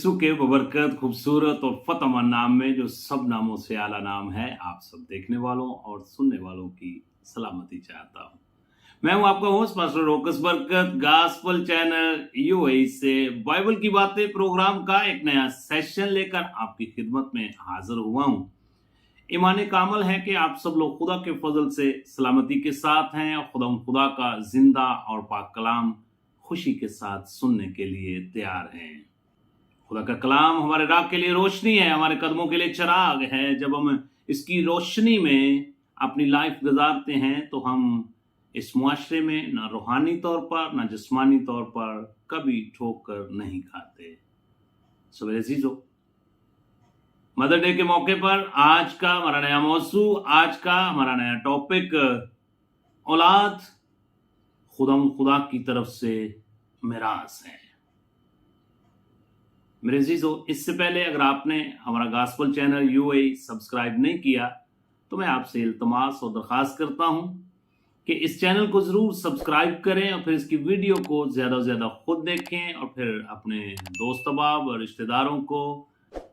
यीशु के बबरकत खूबसूरत और फतहमंद नाम में जो सब नामों से आला नाम है, आप सब देखने वालों और सुनने वालों की सलामती चाहता हूँ। मैं हूँ आपका होस्ट पास्टर रोकस बरकत, गॉस्पेल चैनल यूएई से बाइबल की बातें प्रोग्राम का एक नया सेशन लेकर आपकी खिदमत में हाजिर हुआ हूँ। ईमान कामल है कि आप सब लोग खुदा के फजल से सलामती के साथ हैं और खुदा का जिंदा और पाक कलाम खुशी के साथ सुनने के लिए तैयार हैं। खुदा का कलाम हमारे राह के लिए रोशनी है, हमारे कदमों के लिए चिराग है। जब हम इसकी रोशनी में अपनी लाइफ गुजारते हैं तो हम इस मुआशरे में ना रूहानी तौर पर ना जिस्मानी तौर पर कभी ठोकर नहीं खाते। सवेरे अजीजों, मदर डे के मौके पर आज का हमारा नया मौजू, आज का हमारा नया टॉपिक औलाद खुदा की तरफ से मिरास है। मेरे अजीजों, इससे पहले अगर आपने हमारा गॉस्पेल चैनल यूएई सब्सक्राइब नहीं किया तो मैं आपसे इल्तमास और दरख्वास्त करता हूं कि इस चैनल को जरूर सब्सक्राइब करें और फिर इसकी वीडियो को ज्यादा से ज्यादा खुद देखें और फिर अपने दोस्त अहबाब और रिश्तेदारों को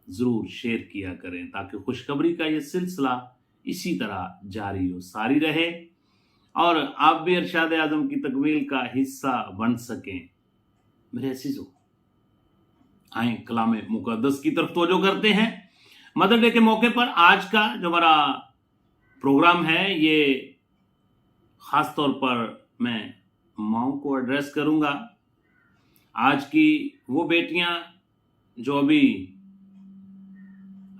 जरूर शेयर किया करें ताकि खुशखबरी का ये सिलसिला इसी तरह जारी और सारी रहे और आप भी इरशाद आज़म की तकमील का हिस्सा बन सकें। मेरे अजीजों, आए कलाम मुकद्दस की तरफ तवज्जो करते हैं। मदर डे के मौके पर आज का जो हमारा प्रोग्राम है, ये खास तौर पर मैं माओं को एड्रेस करूंगा। आज की वो बेटियां जो अभी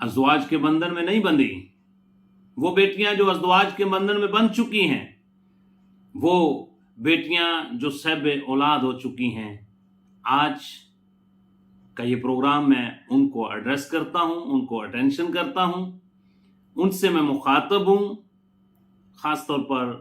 अज़वाज के बंधन में नहीं बंधी, वो बेटियां जो अज़वाज के बंधन में बंध चुकी हैं, वो बेटियां जो सहबे औलाद हो चुकी हैं, आज का ये प्रोग्राम मैं उनको एड्रेस करता हूं, उनको अटेंशन करता हूं, उनसे मैं मुखातब हूं, खास तौर पर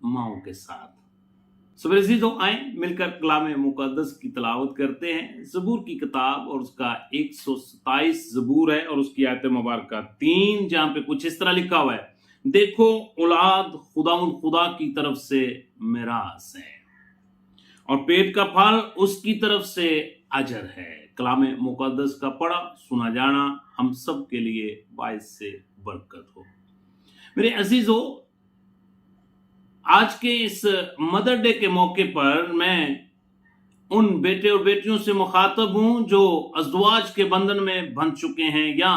माओं के साथ। सवेरे अजीजों, आए मिलकर कलाम मुकद्दस की तिलावत करते हैं। ज़बूर की किताब और उसका 127 ज़बूर है और उसकी आयत मुबारक 3, जहां पे कुछ इस तरह लिखा हुआ है, देखो औलाद खुदा की तरफ से मिरास है और पेट का फल उसकी तरफ से अजर है। कलाम मुकद्दस का पढ़ा सुना जाना हम सब के लिए बाइस से बरकत हो। मेरे अजीजों, आज के इस मदर डे के मौके पर मैं उन बेटे और बेटियों से मुखातब हूं जो अज़वाज के बंधन में बंध चुके हैं या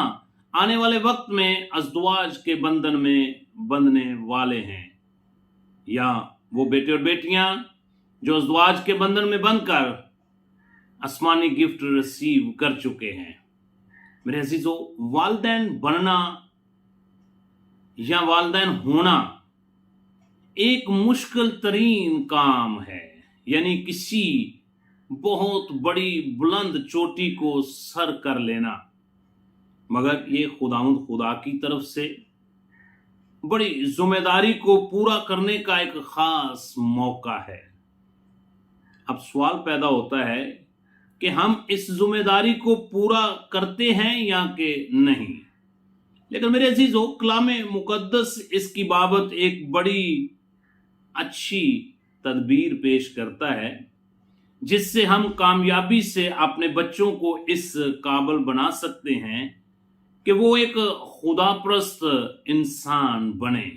आने वाले वक्त में अज़वाज के बंधन में बंधने वाले हैं, या वो बेटे और बेटियां जो अज़वाज के बंधन में बंधकर आसमानी गिफ्ट रिसीव कर चुके हैं। मेरे अजीजों, वालिदैन बनना या वालिदैन होना एक मुश्किल तरीन काम है, यानी किसी बहुत बड़ी बुलंद चोटी को सर कर लेना, मगर ये खुदा की तरफ से बड़ी जिम्मेदारी को पूरा करने का एक खास मौका है। अब सवाल पैदा होता है कि हम इस जिम्मेदारी को पूरा करते हैं या कि नहीं। लेकिन मेरे अजीजों, कलाम मुकद्दस इसकी बाबत एक बड़ी अच्छी तदबीर पेश करता है जिससे हम कामयाबी से अपने बच्चों को इस काबिल बना सकते हैं कि वो एक खुदाप्रस्त इंसान बने,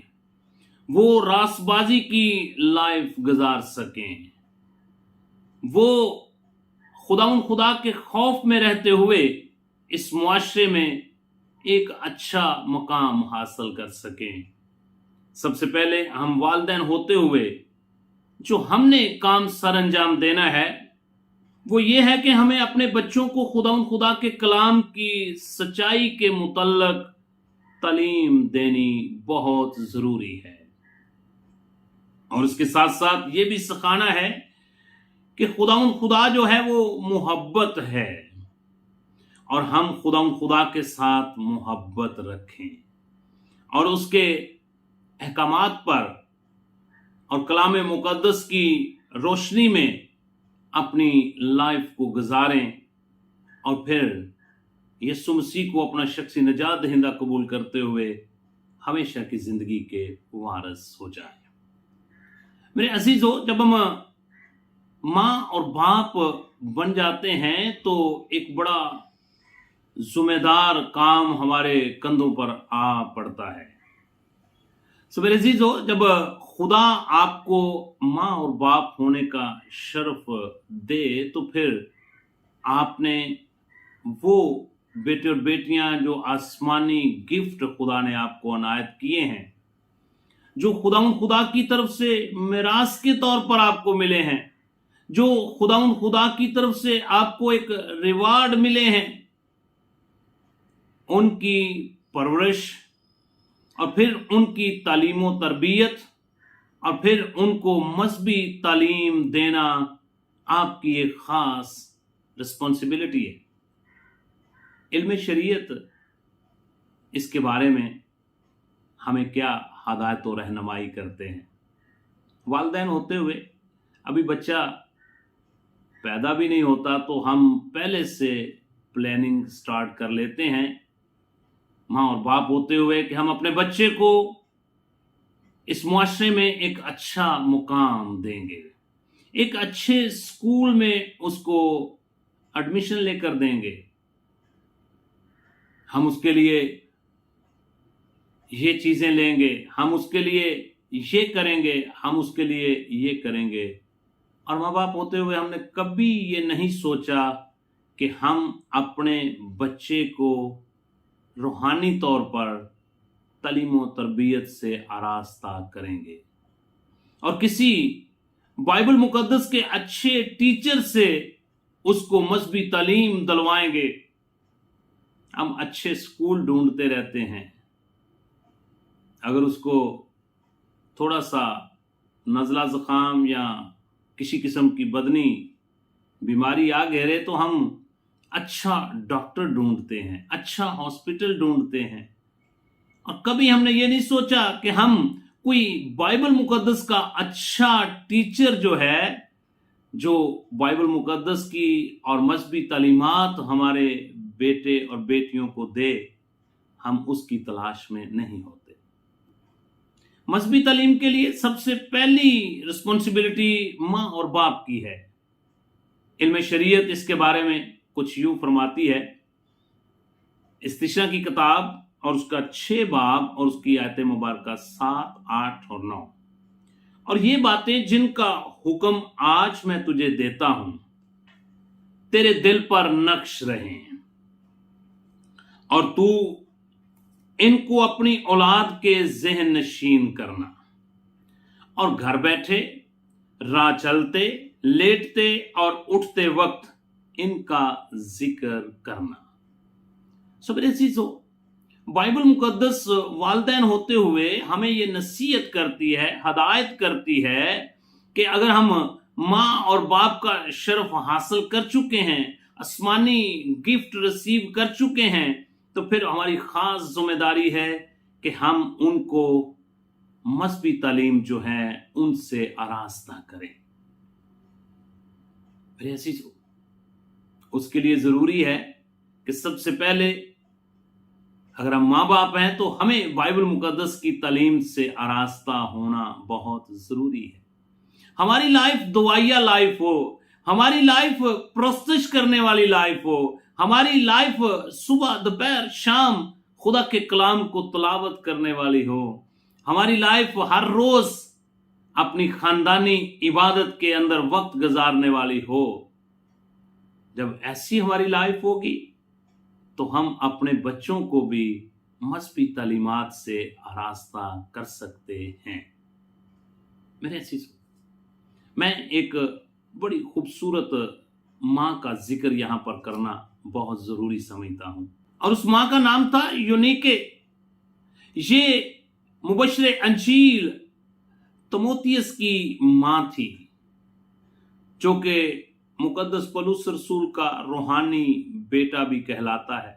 वो रासबाजी की लाइफ गुजार सकें, वो खुदा के खौफ में रहते हुए इस मुआशरे में एक अच्छा मकाम हासिल कर सकें। सबसे पहले हम वालिदैन होते हुए जो हमने काम सर अंजाम देना है वो ये है कि हमें अपने बच्चों को खुदा के कलाम की सच्चाई के मुतल्लक तालीम देनी बहुत जरूरी है और इसके साथ साथ ये भी सिखाना है कि खुदा जो है वो मोहब्बत है और हम खुदा के साथ मोहब्बत रखें और उसके अहकामात पर और कलाम मुकद्दस की रोशनी में अपनी लाइफ को गुजारें और फिर यीशु मसीह को अपना शख्सी नजात दहिंदा कबूल करते हुए हमेशा की जिंदगी के वारिस हो जाए। मेरे अजीजों, जब हम माँ और बाप बन जाते हैं तो एक बड़ा जिम्मेदार काम हमारे कंधों पर आ पड़ता है। सो मेरे अजीजों, जब खुदा आपको माँ और बाप होने का शर्फ दे तो फिर आपने वो बेटे और बेटियां जो आसमानी गिफ्ट खुदा ने आपको अनायत किए हैं, जो खुदा की तरफ से मिरास के तौर पर आपको मिले हैं, जो खुदा की तरफ से आपको एक रिवार्ड मिले हैं, उनकी परवरिश और फिर उनकी तालीम व तरबियत और फिर उनको मजहबी तालीम देना आपकी एक खास रिस्पॉन्सिबिलिटी है। इल्म शरीयत इसके बारे में हमें क्या हदायत और रहनुमाई करते हैं। वालिदैन होते हुए अभी बच्चा पैदा भी नहीं होता तो हम पहले से प्लानिंग स्टार्ट कर लेते हैं, माँ और बाप होते हुए, कि हम अपने बच्चे को इस मुआशरे में एक अच्छा मुकाम देंगे, एक अच्छे स्कूल में उसको एडमिशन लेकर देंगे, हम उसके लिए ये चीजें लेंगे, हम उसके लिए ये करेंगे, हम उसके लिए ये करेंगे। और माँ बाप होते हुए हमने कभी ये नहीं सोचा कि हम अपने बच्चे को रूहानी तौर पर तालीम व तरबियत से आरास्ता करेंगे और किसी बाइबल मुकद्दस के अच्छे टीचर से उसको मजहबी तालीम दिलवाएंगे। हम अच्छे स्कूल ढूंढते रहते हैं, अगर उसको थोड़ा सा नज़ला ज़ुकाम या किसी किस्म की बदनी बीमारी आ घेरे तो हम अच्छा डॉक्टर ढूंढते हैं, अच्छा हॉस्पिटल ढूंढते हैं, और कभी हमने ये नहीं सोचा कि हम कोई बाइबल मुकद्दस का अच्छा टीचर जो है, जो बाइबल मुकद्दस की और मजहबी तालीमात हमारे बेटे और बेटियों को दे, हम उसकी तलाश में नहीं होते। मजहबी तालीम के लिए सबसे पहली रिस्पॉन्सिबिलिटी माँ और बाप की है। इल्म शरीयत इसके बारे में कुछ यूं फरमाती है, इस्तिशा की किताब और उसका 6 बाब और उसकी आयत मुबारक 7, 8 और 9, और ये बातें जिनका हुक्म आज मैं तुझे देता हूं तेरे दिल पर नक्श रहें और तू इनको अपनी औलाद के ज़हन नशीन करना, और घर बैठे, राह चलते, लेटते और उठते वक्त इनका जिक्र करना। सब अजीजों, बाइबल मुकद्दस वालिदैन होते हुए हमें ये नसीहत करती है, हदायत करती है कि अगर हम माँ और बाप का शर्फ हासिल कर चुके हैं, आसमानी गिफ्ट रिसीव कर चुके हैं, तो फिर हमारी खास जिम्मेदारी है कि हम उनको मजहबी तालीम जो है उनसे आरास्ता करें। फिर ऐसी उसके लिए जरूरी है कि सबसे पहले अगर हम माँ बाप हैं तो हमें बाइबल मुकद्दस की तालीम से आरास्ता होना बहुत जरूरी है। हमारी लाइफ दुआया लाइफ हो, हमारी लाइफ प्रोसेस करने वाली लाइफ हो, हमारी लाइफ सुबह दोपहर शाम खुदा के कलाम को तलावत करने वाली हो, हमारी लाइफ हर रोज अपनी खानदानी इबादत के अंदर वक्त गुजारने वाली हो। जब ऐसी हमारी लाइफ होगी तो हम अपने बच्चों को भी मजहबी तालीमात से आरास्ता कर सकते हैं। मेरे अजीजों, मैं एक बड़ी खूबसूरत माँ का जिक्र यहां पर करना बहुत जरूरी समझता हूं, और उस माँ का नाम था यूनीके। ये मुबशरे अंजील तमोथियस की माँ थी, जो कि मुकद्दस पौलुस रसूल का रूहानी बेटा भी कहलाता है।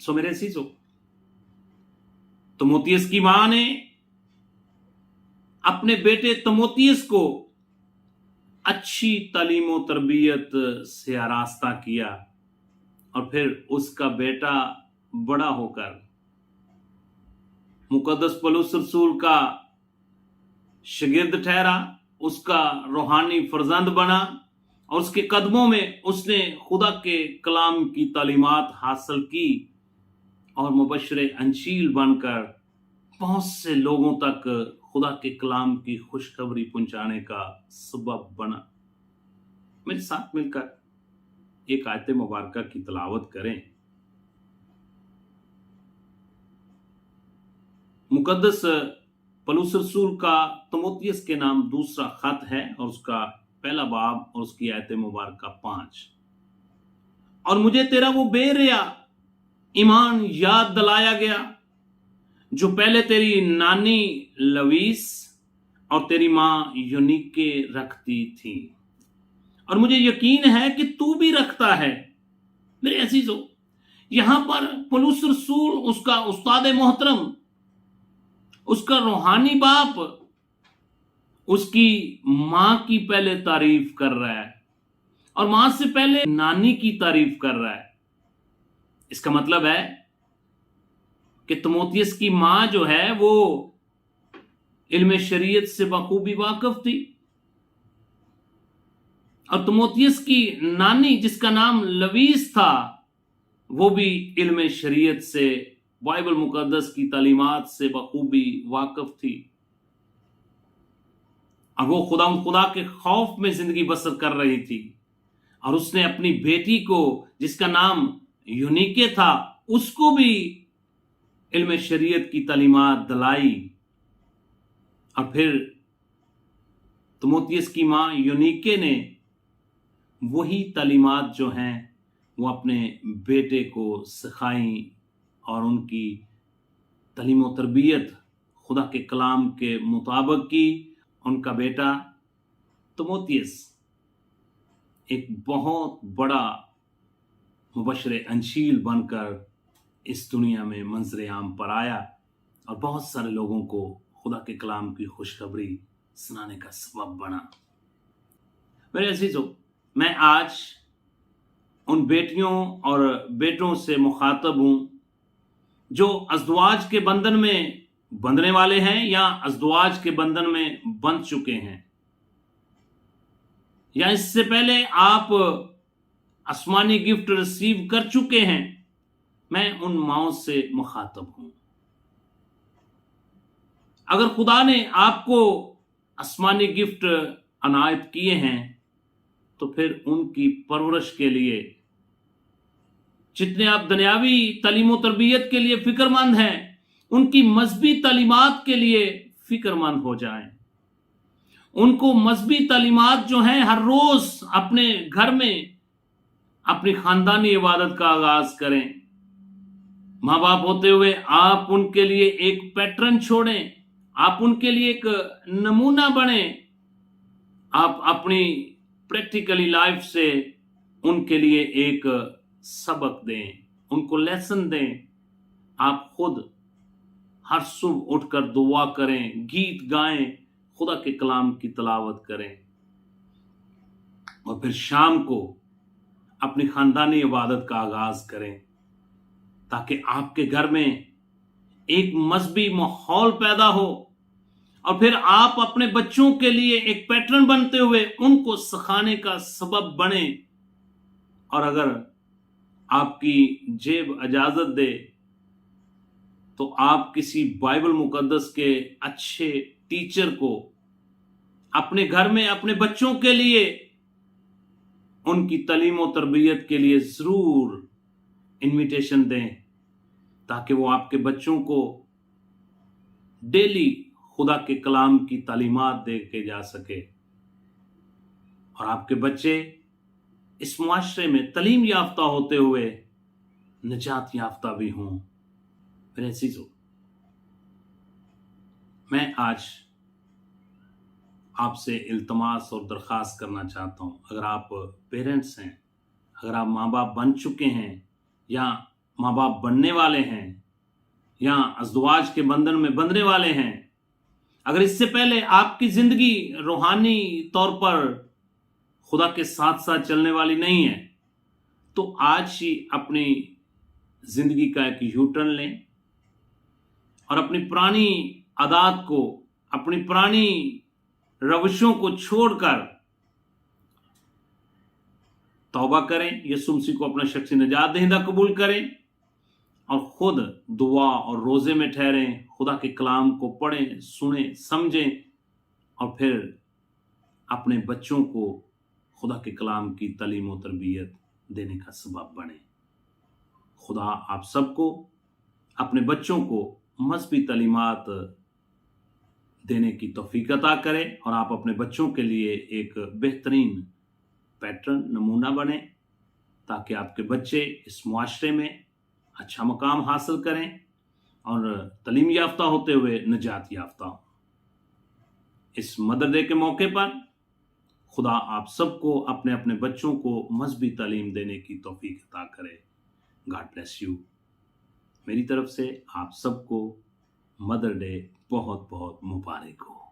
सो मेरे अजीजों, तमोथियस की मां ने अपने बेटे तमोथियस को अच्छी तालीम व तरबियत से आरास्ता किया, और फिर उसका बेटा बड़ा होकर मुकद्दस पौलुस रसूल का शागिर्द ठहरा, उसका रूहानी फर्जंद बना, اور اس کے قدموں میں اس نے خدا کے کلام کی تعلیمات حاصل کی اور مبشر انجیل بن کر بہت سے لوگوں تک خدا کے کلام کی خوشخبری پہنچانے کا سبب بنا۔ میرے ساتھ مل کر ایک آیت مبارکہ کی تلاوت کریں۔ مقدس پولس رسول کا تموتھیوس کے نام دوسرا خط ہے اور اس کا پہلا باب اور اس کی آیت مبارکہ 5۔ اور مجھے تیرا وہ بے ریا ایمان یاد دلایا گیا جو پہلے تیری نانی لویس اور تیری ماں یونیکے رکھتی تھی، اور مجھے یقین ہے کہ تو بھی رکھتا ہے۔ میرے عزیزو، یہاں پر پولس رسول اس کا استاد محترم، اس کا روحانی باپ، اس کی ماں کی پہلے تعریف کر رہا ہے اور ماں سے پہلے نانی کی تعریف کر رہا ہے۔ اس کا مطلب ہے کہ تموتھیوس کی ماں جو ہے وہ علم شریعت سے بخوبی واقف تھی، اور تموتھیوس کی نانی جس کا نام لویس تھا وہ بھی علم شریعت سے، بائبل مقدس کی تعلیمات سے بخوبی واقف تھی، اور وہ خدا کے خوف میں زندگی بسر کر رہی تھی، اور اس نے اپنی بیٹی کو جس کا نام یونیکے تھا اس کو بھی علم شریعت کی تعلیمات دلائی۔ اور پھر تموتھیوس کی ماں یونیکے نے وہی تعلیمات جو ہیں وہ اپنے بیٹے کو سکھائیں، اور ان کی تعلیم و تربیت خدا کے کلام کے مطابق کی۔ ان کا بیٹا تموتھیوس ایک بہت بڑا مبشر انجیل بن کر اس دنیا میں منظر عام پر آیا اور بہت سارے لوگوں کو خدا کے کلام کی خوشخبری سنانے کا سبب بنا۔ میرے عزیزو، میں آج ان بیٹیوں اور بیٹوں سے مخاطب ہوں جو ازدواج کے بندھن میں بندھنے والے ہیں یا ازدواج کے بندھن میں بندھ چکے ہیں، یا اس سے پہلے آپ آسمانی گفٹ ریسیو کر چکے ہیں۔ میں ان ماؤں سے مخاطب ہوں۔ اگر خدا نے آپ کو آسمانی گفٹ عنایت کیے ہیں تو پھر ان کی پرورش کے لیے، جتنے آپ دنیاوی تعلیم و تربیت کے لیے فکر مند ہیں، ان کی مذہبی تعلیمات کے لیے فکر مند ہو جائیں۔ ان کو مذہبی تعلیمات جو ہیں ہر روز اپنے گھر میں اپنی خاندانی عبادت کا آغاز کریں۔ ماں باپ ہوتے ہوئے آپ ان کے لیے ایک پیٹرن چھوڑیں، آپ ان کے لیے ایک نمونہ بنیں، آپ اپنی پریکٹیکلی لائف سے ان کے لیے ایک سبق دیں، ان کو لیسن دیں۔ آپ خود ہر صبح اٹھ کر دعا کریں، گیت گائیں، خدا کے کلام کی تلاوت کریں، اور پھر شام کو اپنی خاندانی عبادت کا آغاز کریں، تاکہ آپ کے گھر میں ایک مذہبی ماحول پیدا ہو، اور پھر آپ اپنے بچوں کے لیے ایک پیٹرن بنتے ہوئے ان کو سکھانے کا سبب بنیں۔ اور اگر آپ کی جیب اجازت دے تو آپ کسی بائبل مقدس کے اچھے ٹیچر کو اپنے گھر میں اپنے بچوں کے لیے ان کی تعلیم و تربیت کے لیے ضرور انویٹیشن دیں، تاکہ وہ آپ کے بچوں کو ڈیلی خدا کے کلام کی تعلیمات دے کے جا سکے، اور آپ کے بچے اس معاشرے میں تعلیم یافتہ ہوتے ہوئے نجات یافتہ بھی ہوں۔ میرے عزیزو، میں آج آپ سے التماس اور درخواست کرنا چاہتا ہوں، اگر آپ پیرنٹس ہیں، اگر آپ ماں باپ بن چکے ہیں یا ماں باپ بننے والے ہیں یا ازدواج کے بندھن میں بندھنے والے ہیں، اگر اس سے پہلے آپ کی زندگی روحانی طور پر خدا کے ساتھ ساتھ چلنے والی نہیں ہے، تو آج ہی اپنی زندگی کا ایک یو ٹرن لیں اور اپنی پرانی عادات کو، اپنی پرانی روشوں کو چھوڑ کر तौबा करें, यीशु मसीह को अपना शख्सी निजात दहिंदा कबूल करें और खुद दुआ और रोज़े में ठहरें, खुदा के कलाम को पढ़ें, सुनें, समझें और फिर अपने बच्चों को खुदा के कलाम की तालीम और तरबियत देने का सबब बने। खुदा आप सबको अपने बच्चों को मज़हबी तालीमात देने की तौफीक अता करे और आप अपने बच्चों के लिए एक बेहतरीन पैटर्न नमूना बने ताकि आपके बच्चे इस मुआशरे में अच्छा मकाम हासिल करें और तालीम याफ्ता होते हुए निजात याफ्ता हों। इस मदर डे के मौके पर खुदा आप सबको अपने अपने बच्चों को मज़हबी तालीम देने की तौफीक अता करे। God bless you. मेरी तरफ से आप सबको मदर डे बहुत बहुत मुबारक हो।